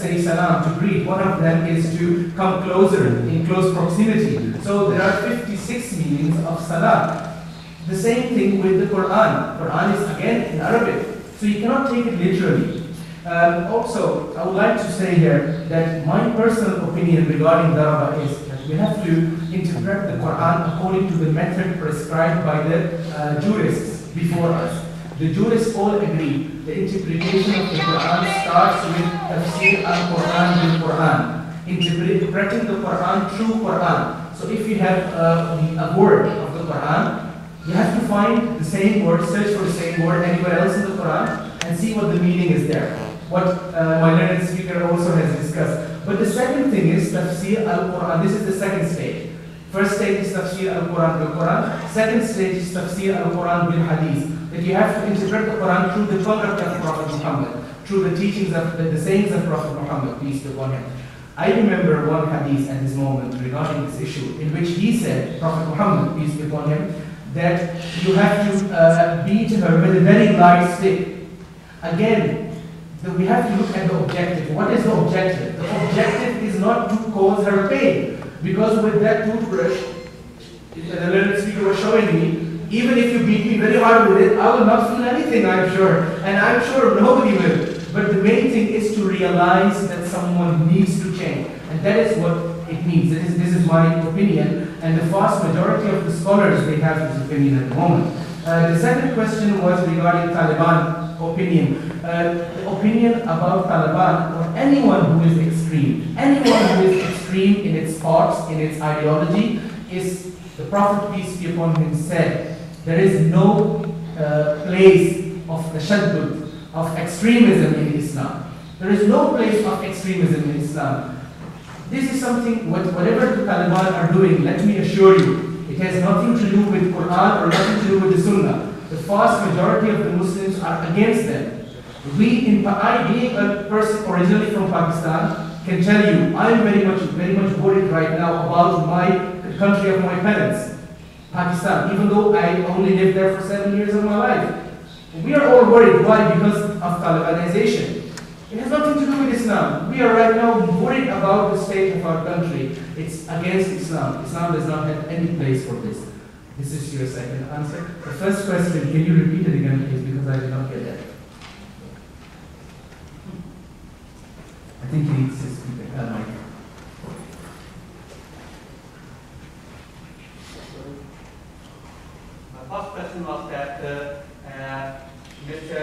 say salam, to greet. One of them is to come closer, in close proximity. So there are 56 meanings of salam. The same thing with the Quran. Quran is again in Arabic, so you cannot take it literally. Also, I would like to say here that my personal opinion regarding daraba is that we have to interpret the Quran according to the method prescribed by the jurists before us. The jurists all agree the interpretation of the Quran starts with tafsir al-Quran bil Quran, interpreting the Quran through Quran. So if you have a word of the Quran, you have to find the same word, search for the same word anywhere else in the Quran, and see what the meaning is there. What my learned speaker also has discussed. But the second thing is tafsir al-Quran. This is the second stage. First stage is tafsir al-Quran bil Quran. Second stage is tafsir al-Quran bil Hadith. That you have to interpret the Quran through the conduct of Prophet Muhammad, through the teachings of the sayings of Prophet Muhammad, peace be upon him. I remember one hadith at this moment regarding this issue, in which he said, Prophet Muhammad, peace be upon him, that you have to beat her with a very light stick. Again, we have to look at the objective. What is the objective? The objective is not to cause her pain. Because with that toothbrush, the learned speaker was showing me, even if you beat me very hard with it, I will not feel anything, I'm sure. And I'm sure nobody will. But the main thing is to realize that someone needs to change. And that is what it means. This is my opinion. And the vast majority of the scholars, they have this opinion at the moment. The second question was regarding Taliban opinion. The opinion about Taliban or anyone who is extreme. Anyone who is extreme in its thoughts, in its ideology, is, the Prophet, peace be upon him, said, there is no place of tashaddud, of extremism in Islam. There is no place of extremism in Islam. This is something, whatever the Taliban are doing, let me assure you, it has nothing to do with Quran or nothing to do with the Sunnah. The vast majority of the Muslims are against them. I, being a person originally from Pakistan, can tell you, I am very much worried right now about the country of my parents, Pakistan, even though I only lived there for 7 years of my life. We are all worried. Why? Because of Talibanization. It has nothing to do with Islam. We are right now worried about the state of our country. It's against Islam. Islam does not have any place for this. This is your second answer. The first question, can you repeat it again, please, because I did not get that. I think he needs to speak at mic. My first question was that Mr.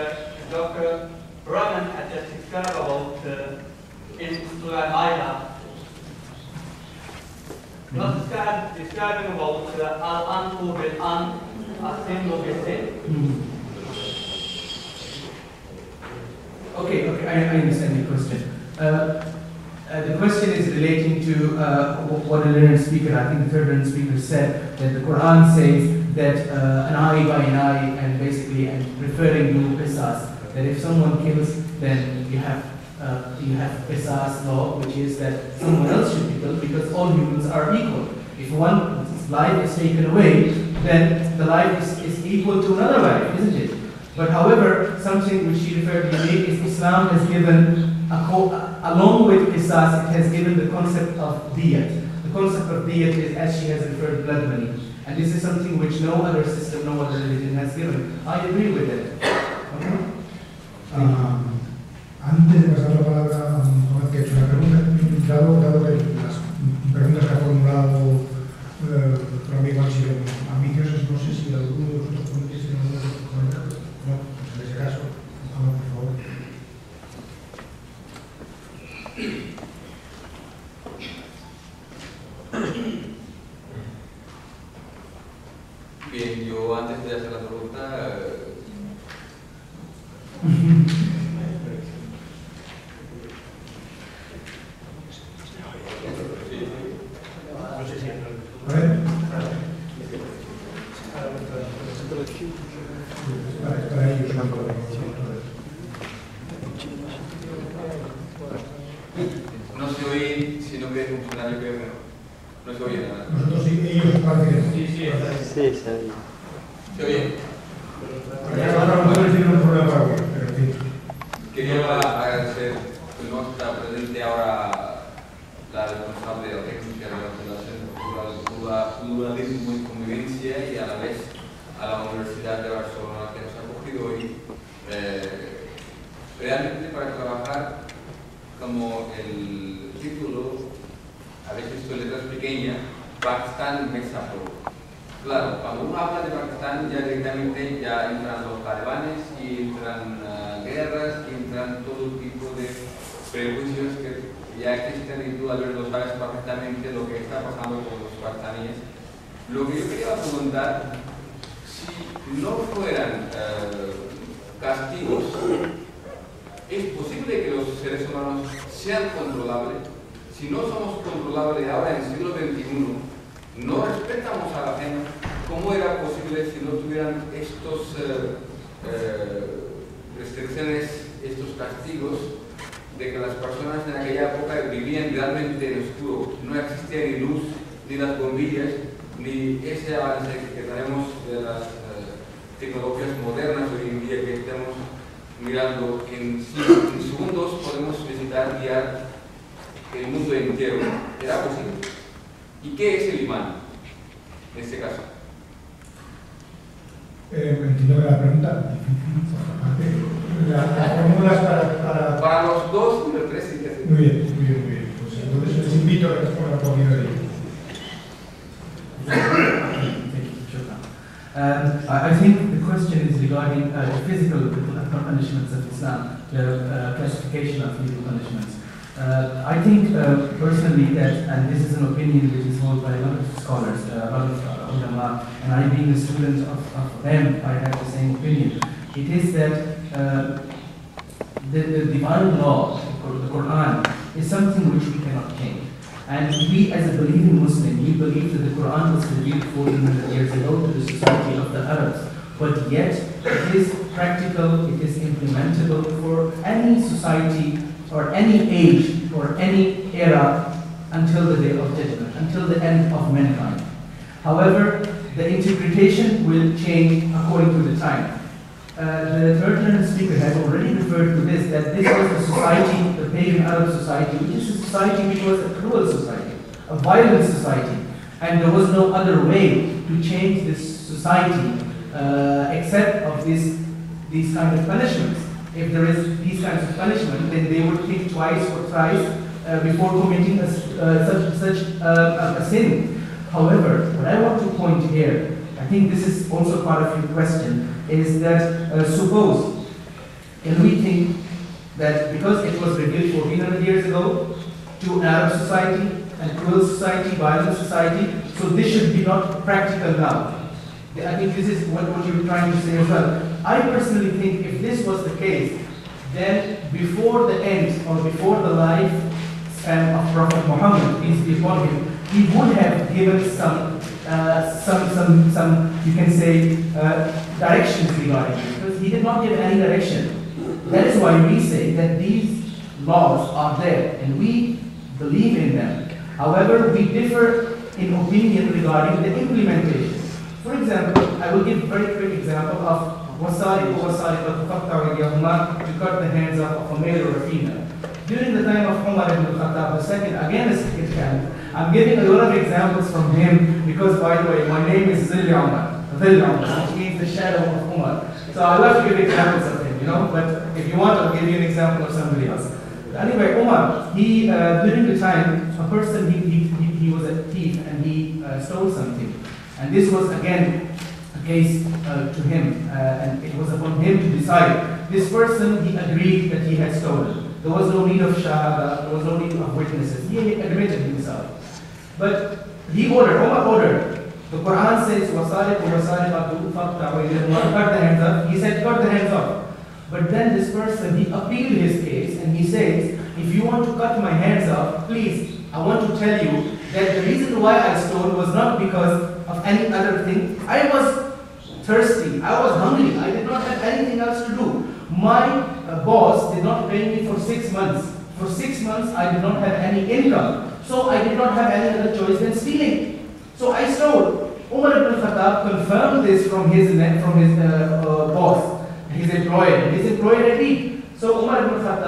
Dr. Rahman had just described about in Surah Maida. He was describing about al-anfu bil-an, as-sinu bil-sin. Okay, I understand the question. The question is relating to what a learned speaker, I think the third learned speaker said, that the Quran says that an eye by an eye, and basically and referring to qisas, that if someone kills, then you have qisas law, which is that someone else should be killed because all humans are equal. If one's life is taken away, then the life is equal to another life, isn't it? But however, something which she referred to is Islam has given, along with qisas, it has given the concept of diyat. The concept of diyat is, as she has referred, blood money. And this is something which no other system, no other religion has given. I agree with it. Okay? Antes de pasar la palabra a Mohamed, que ha hecho una pregunta, dado que las preguntas que ha formulado nuestro amigo han sido ambiciosas, no sé si alguno de vosotros ponentes tiene algún comentario. No, pues en ese caso, Mohamed, por favor. Bien, yo antes de hacer la pregunta, no se oye, si no quieres funcionar, yo creo que no se oye nada. Nosotros sí, ellos parece que sí. Sí, se oye. ¿Se oye? Ahora tiene un problema para oír, pero en fin. Quería agradecer nuestra presencia obviamente ahora la responsable de la técnica de la Fundación Pluralismo y Convivencia y a la vez a la Universidad de Barcelona que nos ha acogido hoy, realmente para trabajar como el título, a veces son letras pequeñas, Pakistán Mesa Pro. Claro, cuando uno habla de Pakistán ya directamente ya entran los talibanes y entran guerras y entran todo tipo de prejuicios que ya existen y tú, Albert, lo sabes perfectamente lo que está pasando con los pakistaníes. Lo que yo quería preguntar, si no fueran castigos, ¿es posible que los seres humanos sean controlables? Si no somos controlables ahora en el siglo XXI, no respetamos a la gente, ¿cómo era posible si no tuvieran estos restricciones, estos castigos, de que las personas en aquella época vivían realmente en oscuro? No existía ni luz, ni las bombillas, ni ese avance que tenemos de las tecnologías modernas hoy en día que estamos mirando. En segundos podemos visitar, guiar el mundo entero. ¿Era posible? ¿Y qué es el imán en este caso? Entiendo que la pregunta la fórmulas para los dos y los tres. Muy bien. Pues entonces les invito a que respondan por medio de ello. I think the question is regarding the physical punishments of Islam, the classification of legal punishments. I think personally that, and this is an opinion which is held by a lot of scholars, a lot of ulama, and I being a student of them, I have the same opinion. It is that the divine law, the Quran, is something which we cannot change. And we as a believing Muslim, we believe that the Quran was revealed 1400 years ago to the society of the Arabs. But yet, it is practical, it is implementable for any society or any age or any era until the day of judgment, until the end of mankind. However, the interpretation will change according to the time. The third speaker has already referred to this, that this was a society, the pagan Arab society, which is a society which was a cruel society, a violent society, and there was no other way to change this society except of these kind of punishments. If there is these kinds of punishment, then they would think twice or thrice before committing such a sin. However, what I want to point here, I think this is also part of your question, is that suppose, can we think that because it was revealed 1400 years ago to Arab society and cruel society, violent society, so this should be not practical now? I think this is what you're trying to say as well. I personally think if this was the case, then before the end or before the lifespan of Prophet Muhammad, peace be upon him, he would have given some you can say directions regarding it, because he did not give any direction. That is why we say that these laws are there and we believe in them. However, we differ in opinion regarding the implementation. For example, I will give a very quick example of to cut the hands off of a male or a female. During the time of Umar ibn al-Khattab II, again a second caliph, I'm giving a lot of examples from him because, by the way, my name is leUmarAl-Qadri, which means the shadow of Umar. So I love to give examples of him, but if you want, I'll give you an example of somebody else. Anyway, Umar, he during the time, a person, he was a thief and he stole something. And this was again a case to him, and it was upon him to decide. This person, he agreed that he had stolen. There was no need of shahada, there was no need of witnesses. He admitted himself. But he ordered, Umar ordered. The Quran says, وَصَارِقُ وَصَارِقَةُ فَقْطَعُوا أَيْدِيَهُمَا, cut the hands off. He said, cut the hands off. But then this person, he appealed his case and he says, if you want to cut my hands off, please, I want to tell you that the reason why I stole was not because of any other thing. I was thirsty, I was hungry, I did not have anything else to do. My boss did not pay me for 6 months. For 6 months, I did not have any income. So I did not have any other choice than stealing. So I stole. Umar ibn al-Khattab confirmed this from his boss, his employer. His employer agreed. So Umar ibn al-Khattab